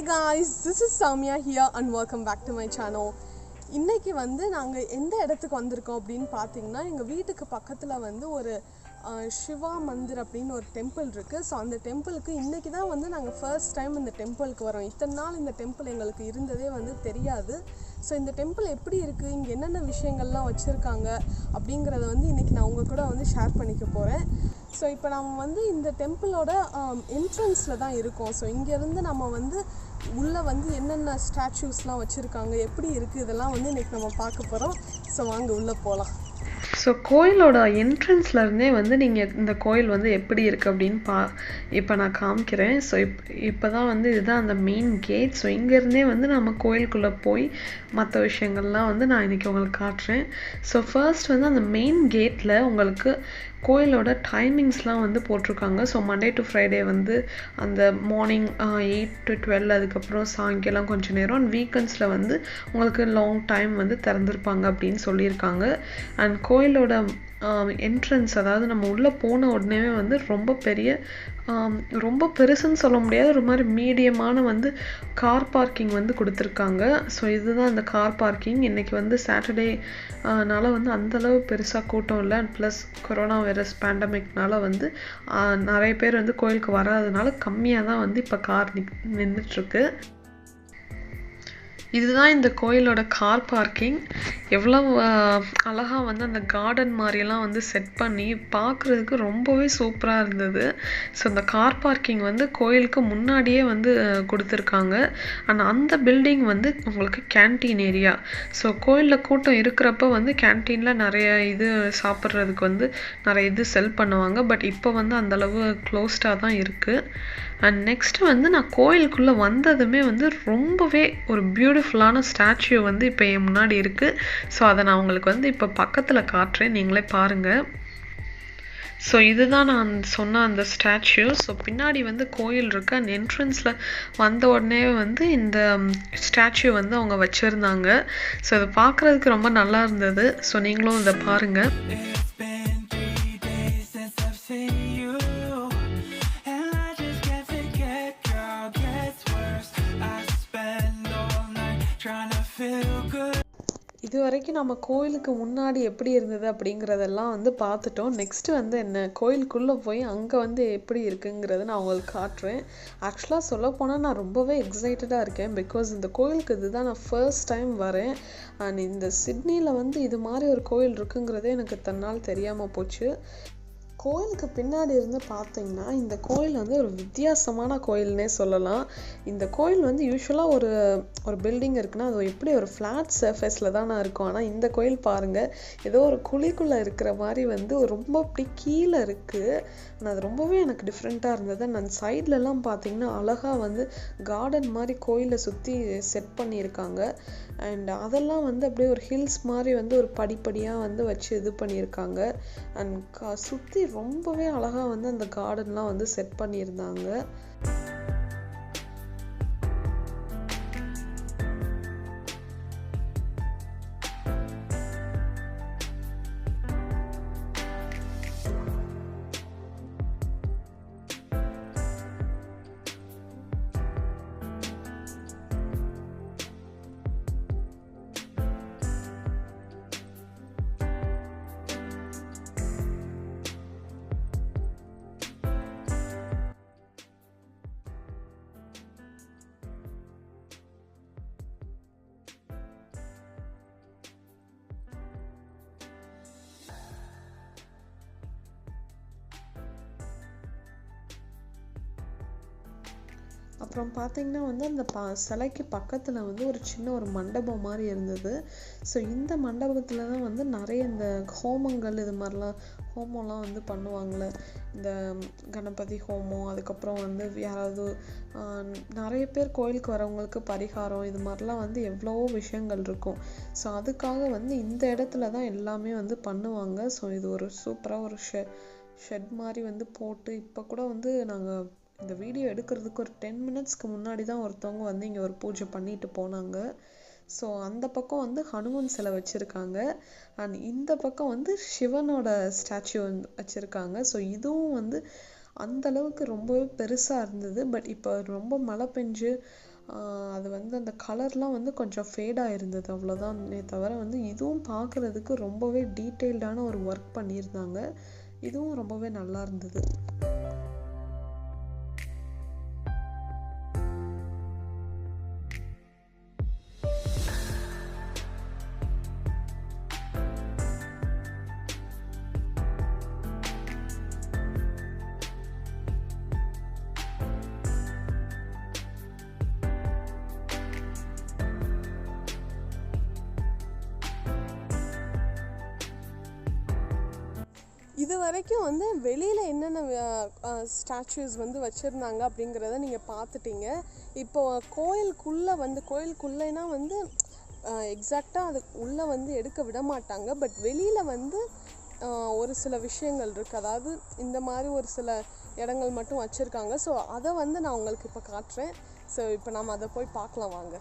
guys, this is Samia here and welcome back to my channel. இன்னைக்கு வந்து நாங்கள் எந்த இடத்துக்கு வந்திருக்கோம் அப்படின்னு பார்த்தீங்கன்னா, எங்கள் வீட்டுக்கு பக்கத்தில் வந்து ஒரு சிவா மந்திர் அப்படின்னு ஒரு டெம்பிள் இருக்குது. ஸோ அந்த டெம்பிளுக்கு இன்றைக்கி தான் வந்து நாங்கள் ஃபர்ஸ்ட் டைம் இந்த டெம்பிளுக்கு வரோம். இத்தனை நாள் இந்த டெம்பிள் எங்களுக்கு இருந்ததே வந்து தெரியாது. ஸோ இந்த டெம்பிள் எப்படி இருக்குது, இங்கே என்னென்ன விஷயங்கள்லாம் வச்சுருக்காங்க அப்படிங்கிறத வந்து இன்றைக்கி நான் உங்கள் கூட வந்து ஷேர் பண்ணிக்க போகிறேன். ஸோ இப்போ நம்ம வந்து இந்த டெம்பிளோட என்ட்ரன்ஸில் தான் இருக்கோம். ஸோ இங்கேருந்து நம்ம வந்து உள்ளே வந்து என்னென்ன ஸ்டாச்சூஸ்லாம் வச்சுருக்காங்க, எப்படி இருக்குது, இதெல்லாம் வந்து இன்றைக்கி நம்ம பார்க்க போகிறோம். ஸோ வாங்க உள்ளே போகலாம். ஸோ கோயிலோட என்ட்ரன்ஸ்லேருந்தே வந்து நீங்கள் இந்த கோயில் வந்து எப்படி இருக்குது அப்படின்னு இப்போ நான் காமிக்கிறேன். ஸோ இப்போ தான் வந்து இதுதான் அந்த மெயின் கேட். ஸோ இங்கேருந்தே வந்து நம்ம கோயிலுக்குள்ளே போய் மற்ற விஷயங்கள்லாம் வந்து நான் இன்றைக்கி உங்களுக்கு காட்டுறேன். ஸோ ஃபர்ஸ்ட் வந்து அந்த மெயின் கேட்டில் உங்களுக்கு கோயிலோட டைமிங்ஸ்லாம் வந்து போட்டிருக்காங்க. ஸோ மண்டே டு ஃப்ரைடே வந்து அந்த மார்னிங் 8 to 12, அதுக்கப்புறம் சாயங்காலம் கொஞ்சம் நேரம், அண்ட் வீக்கெண்ட்ஸில் வந்து உங்களுக்கு லாங் டைம் வந்து திறந்துருப்பாங்க அப்படின்னு சொல்லியிருக்காங்க. அண்ட் கோயிலோட என்ட்ரன்ஸ், அதாவது நம்ம உள்ளே போன உடனே வந்து ரொம்ப பெருசுன்னு சொல்ல முடியாது, ஒரு மாதிரி மீடியமான வந்து கார் பார்க்கிங் வந்து கொடுத்துருக்காங்க. ஸோ இதுதான் அந்த கார் பார்க்கிங். இன்றைக்கி வந்து சாட்டர்டேனால வந்து அந்தளவு பெருசாக கூட்டம் இல்லை. அண்ட் ப்ளஸ் கொரோனா வைரஸ் பேண்டமிக்னால வந்து நிறைய பேர் வந்து கோயிலுக்கு வராதனால கம்மியாக தான் வந்து இப்போ கார் நின்றுட்டுருக்கு. இதுதான் இந்த கோயிலோட கார் பார்க்கிங். எவ்வளோ அழகாக வந்து அந்த கார்டன் மாதிரியெல்லாம் வந்து செட் பண்ணி பார்க்குறதுக்கு ரொம்பவே சூப்பராக இருந்தது. ஸோ அந்த கார் பார்க்கிங் வந்து கோயிலுக்கு முன்னாடியே வந்து கொடுத்துருக்காங்க. அண்ட் அந்த பில்டிங் வந்து உங்களுக்கு கேன்டீன் ஏரியா. ஸோ கோயிலில் கூட்டம் இருக்கிறப்ப வந்து கேன்டீனில் நிறைய இது சாப்பிட்றதுக்கு வந்து நிறைய இது செல் பண்ணுவாங்க. பட் இப்போ வந்து அந்தளவு க்ளோஸ்டாக தான் இருக்குது. அண்ட் நெக்ஸ்ட்டு வந்து நான் கோயிலுக்குள்ளே வந்ததுமே வந்து ரொம்பவே ஒரு பியூட்டிஃபுல்லான ஸ்டாச்சு வந்து இப்போ என் முன்னாடி இருக்குது. ஸோ அதை நான் உங்களுக்கு வந்து இப்போ பக்கத்தில் காட்டுறேன், நீங்களே பாருங்கள். ஸோ இதுதான் நான் சொன்ன அந்த ஸ்டாச்சு. ஸோ பின்னாடி வந்து கோயில் இருக்குது. அண்ட் என்ட்ரன்ஸில் வந்த உடனே வந்து இந்த ஸ்டாச்சு வந்து அவங்க வச்சுருந்தாங்க. ஸோ இதை பார்க்குறதுக்கு ரொம்ப நல்லா இருந்தது. ஸோ நீங்களும் இதை பாருங்கள். இது வரைக்கும் நம்ம கோயிலுக்கு முன்னாடி எப்படி இருந்தது அப்படிங்கிறதெல்லாம் வந்து பார்த்துட்டோம். நெக்ஸ்ட்டு வந்து என்ன, கோயிலுக்குள்ளே போய் அங்கே வந்து எப்படி இருக்குங்கிறத நான் உங்களுக்கு காட்டுறேன். ஆக்சுவலாக சொல்லப்போனால் நான் ரொம்பவே எக்ஸைட்டடாக இருக்கேன். பிகாஸ் இந்த கோயிலுக்கு இதுதான் நான் ஃபர்ஸ்ட் டைம் வரேன். அண்ட் இந்த சிட்னியில் வந்து இது மாதிரி ஒரு கோயில் இருக்குங்கிறதே எனக்கு தன்னால் தெரியாமல் போச்சு. கோயிலுக்கு பின்னாடி இருந்து பார்த்தீங்கன்னா இந்த கோயில் வந்து ஒரு வித்தியாசமான கோயில்னே சொல்லலாம். இந்த கோயில் வந்து யூஸ்வலாக ஒரு பில்டிங் இருக்குன்னா அது எப்படி ஒரு ஃப்ளாட் சர்ஃபேஸில் தானே இருக்கும். ஆனால் இந்த கோயில் பாருங்கள், ஏதோ ஒரு குழிக்குள்ளே இருக்கிற மாதிரி வந்து ரொம்ப அப்படி கீழே இருக்குது. ஆனால் அது ரொம்பவே எனக்கு டிஃப்ரெண்ட்டாக இருந்தது. நான் சைட்லலாம் பார்த்தீங்கன்னா அழகாக வந்து கார்டன் மாதிரி கோயிலை சுற்றி செட் பண்ணியிருக்காங்க. அண்ட் அதெல்லாம் வந்து அப்படியே ஒரு ஹில்ஸ் மாதிரி வந்து ஒரு படிப்படியாக வந்து வச்சு இது பண்ணியிருக்காங்க. அண்ட் சுற்றி ரொம்பவே அழகாக வந்து அந்த கார்டன்லாம் வந்து செட் பண்ணியிருந்தாங்க. அப்புறம் பார்த்தீங்கன்னா வந்து அந்த சிலைக்கு பக்கத்தில் வந்து ஒரு சின்ன ஒரு மண்டபம் மாதிரி இருந்தது. ஸோ இந்த மண்டபத்தில் தான் வந்து நிறைய இந்த ஹோமங்கள் இது மாதிரிலாம் ஹோமம்லாம் வந்து பண்ணுவாங்கள்ல, இந்த கணபதி ஹோமம், அதுக்கப்புறம் வந்து யாராவது நிறைய பேர் கோயிலுக்கு வரவங்களுக்கு பரிகாரம், இது மாதிரிலாம் வந்து எவ்வளவோ விஷயங்கள் இருக்கும். ஸோ அதுக்காக வந்து இந்த இடத்துல தான் எல்லாமே வந்து பண்ணுவாங்க. ஸோ இது ஒரு சூப்பராக ஒரு ஷெட் மாதிரி வந்து போட்டு, இப்போ கூட வந்து நாங்கள் இந்த வீடியோ எடுக்கிறதுக்கு ஒரு 10 minutesக்கு முன்னாடி தான் ஒருத்தவங்க வந்து இங்கே ஒரு பூஜை பண்ணிட்டு போனாங்க. ஸோ அந்த பக்கம் வந்து ஹனுமன் சிலை வச்சுருக்காங்க. அண்ட் இந்த பக்கம் வந்து சிவனோட ஸ்டாச்சு வந்து வச்சுருக்காங்க. ஸோ இதுவும் வந்து அந்த அளவுக்கு ரொம்பவே பெருசாக இருந்தது. பட் இப்போ ரொம்ப மழை பெஞ்சு அது வந்து அந்த கலர்லாம் வந்து கொஞ்சம் ஃபேடாக இருந்தது, அவ்வளோதான் தவிர வந்து இதுவும் பார்க்குறதுக்கு ரொம்பவே டீட்டெயில்டான ஒரு ஒர்க் பண்ணியிருந்தாங்க. இதுவும் ரொம்பவே நல்லா இருந்தது. இது வரைக்கும் வந்து வெளியில் என்னென்ன ஸ்டாச்சுஸ் வந்து வச்சுருந்தாங்க அப்படிங்கிறத நீங்கள் பார்த்துட்டீங்க. இப்போ கோயிலுக்குள்ளேனா வந்து எக்ஸாக்டாக அது உள்ளே வந்து எடுக்க விட மாட்டாங்க. பட் வெளியில் வந்து ஒரு சில விஷயங்கள் இருக்குது, அதாவது இந்த மாதிரி ஒரு சில இடங்கள் மட்டும் வச்சுருக்காங்க. ஸோ அதை வந்து நான் உங்களுக்கு இப்போ காட்டுறேன். ஸோ இப்போ நம்ம அதை போய் பார்க்கலாம் வாங்க.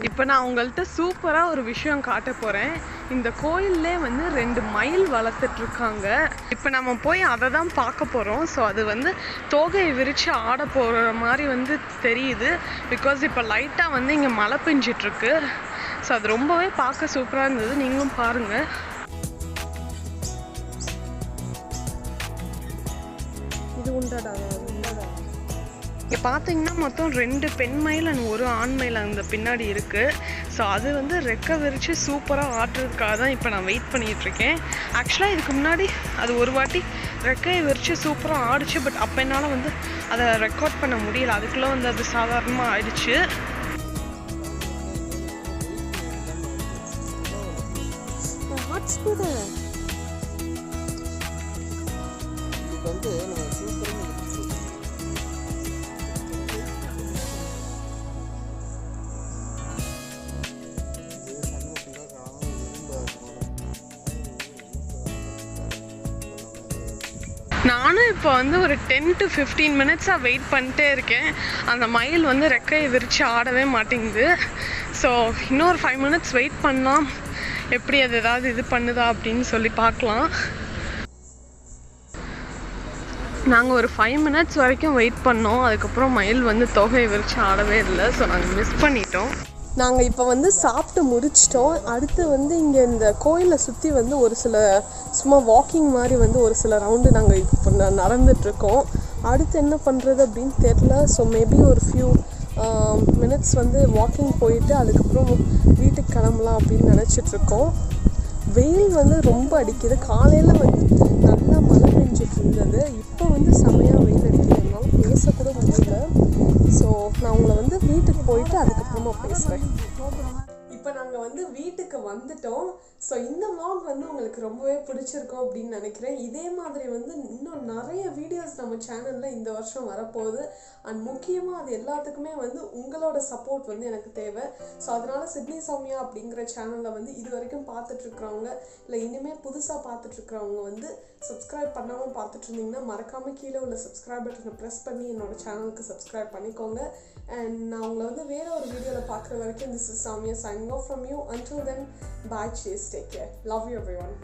இப்போ நான் உங்கள்கிட்ட சூப்பராக ஒரு விஷயம் காட்ட போகிறேன். இந்த கோயில்லே வந்து 2 மயில் வளர்த்துட்ருக்காங்க. இப்போ நம்ம போய் அதை தான் பார்க்க போகிறோம். ஸோ அது வந்து தோகையை விரித்து ஆட போகிற மாதிரி வந்து தெரியுது. பிகாஸ் இப்போ லைட்டாக வந்து இங்கே மழை பெஞ்சிட்ருக்கு. ஸோ அது ரொம்பவே பார்க்க சூப்பராக இருந்தது. நீங்களும் பாருங்கள். இது உண்டாடா இங்கே பார்த்தீங்கன்னா மொத்தம் 2 பெண் மயில் அண்ட் 1 ஆண் மயில் அந்த பின்னாடி இருக்குது. ஸோ அது வந்து ரெக்கை விரித்து சூப்பராக ஆட்டுறதுக்காக தான் இப்போ நான் வெயிட் பண்ணிகிட்ருக்கேன். ஆக்சுவலாக இதுக்கு முன்னாடி அது ஒரு வாட்டி ரெக்கையை விரித்து சூப்பராக ஆடிச்சு. பட் அப்போ என்னால் வந்து அதை ரெக்கார்ட் பண்ண முடியல. அதுக்குள்ளே வந்து அது சாதாரணமாக ஆயிடுச்சு. நானும் இப்போ வந்து ஒரு 10 to 15 மினிட்ஸாக வெயிட் பண்ணிட்டே இருக்கேன். அந்த மயில் வந்து ரெக்கையை விரித்து ஆடவே மாட்டேங்குது. ஸோ இன்னொரு 5 மினிட்ஸ் வெயிட் பண்ணலாம். எப்படி அது ஏதாவது இது பண்ணுதா அப்படின்னு சொல்லி பார்க்கலாம். நாங்கள் ஒரு 5 மினிட்ஸ் வரைக்கும் வெயிட் பண்ணோம். அதுக்கப்புறம் மயில் வந்து தொகையை விரித்து ஆடவே இல்லை. ஸோ நாங்கள் மிஸ் பண்ணிட்டோம். நாங்கள் இப்போ வந்து சாப்பிட்டு முடிச்சிட்டோம். அடுத்து வந்து இங்கே இந்த கோயிலை சுற்றி வந்து ஒரு சில சும்மா வாக்கிங் மாதிரி வந்து ஒரு சில ரவுண்டு நாங்கள் இப்போ நடந்துகிட்ருக்கோம். அடுத்து என்ன பண்ணுறது அப்படின்னு தெரில. ஸோ மேபி ஒரு ஃபியூ மினிட்ஸ் வந்து வாக்கிங் போயிட்டு அதுக்கப்புறம் வீட்டுக்கு கிளம்பலாம் அப்படின்னு நினச்சிட்ருக்கோம். வெயில் வந்து ரொம்ப அடிக்குது. காலையில் வந்து நல்லா மழை பெஞ்சிட்டு இருந்தது. இப்போ வந்து செமையாக வெயில் அடிக்கிறதுனால பேசக்கூட முடியல. ஸோ நான் உங்களை வந்து வீட்டுக்கு போயிட்டு அதுக்கப்புறமா பேசுகிறேன். இப்போ நாங்கள் வந்து வீட்டுக்கு வந்துட்டோம். ஸோ இந்த vlog வந்து உங்களுக்கு ரொம்பவே பிடிச்சிருக்கும் அப்படின்னு நினைக்கிறேன். இதே மாதிரி வந்து இன்னும் நிறைய வீடியோஸ் நம்ம சேனலில் இந்த வருஷம் வரப்போகுது. அண்ட் முக்கியமாக அது எல்லாத்துக்குமே வந்து உங்களோட சப்போர்ட் வந்து எனக்கு தேவை. ஸோ அதனால் சிட்னி சௌமியா அப்படிங்கிற சேனலில் வந்து இது வரைக்கும் பார்த்துட்ருக்குறவங்க இல்லை இனிமேல் புதுசாக பார்த்துட்ருக்குறவங்க வந்து சப்ஸ்கிரைப் பண்ணாமல் பார்த்துட்டு இருந்தீங்கன்னா மறக்காமல் கீழே உள்ள சப்ஸ்கிரைப் பட்டனை ப்ரெஸ் பண்ணி என்னோட சேனலுக்கு சப்ஸ்கிரைப் பண்ணிக்கோங்க. அண்ட் நான் உங்களை வந்து வேற ஒரு வீடியோவில் பார்க்குற வரைக்கும் this is Samya signing off from you. Until then, bye, cheers, take care. Love you everyone.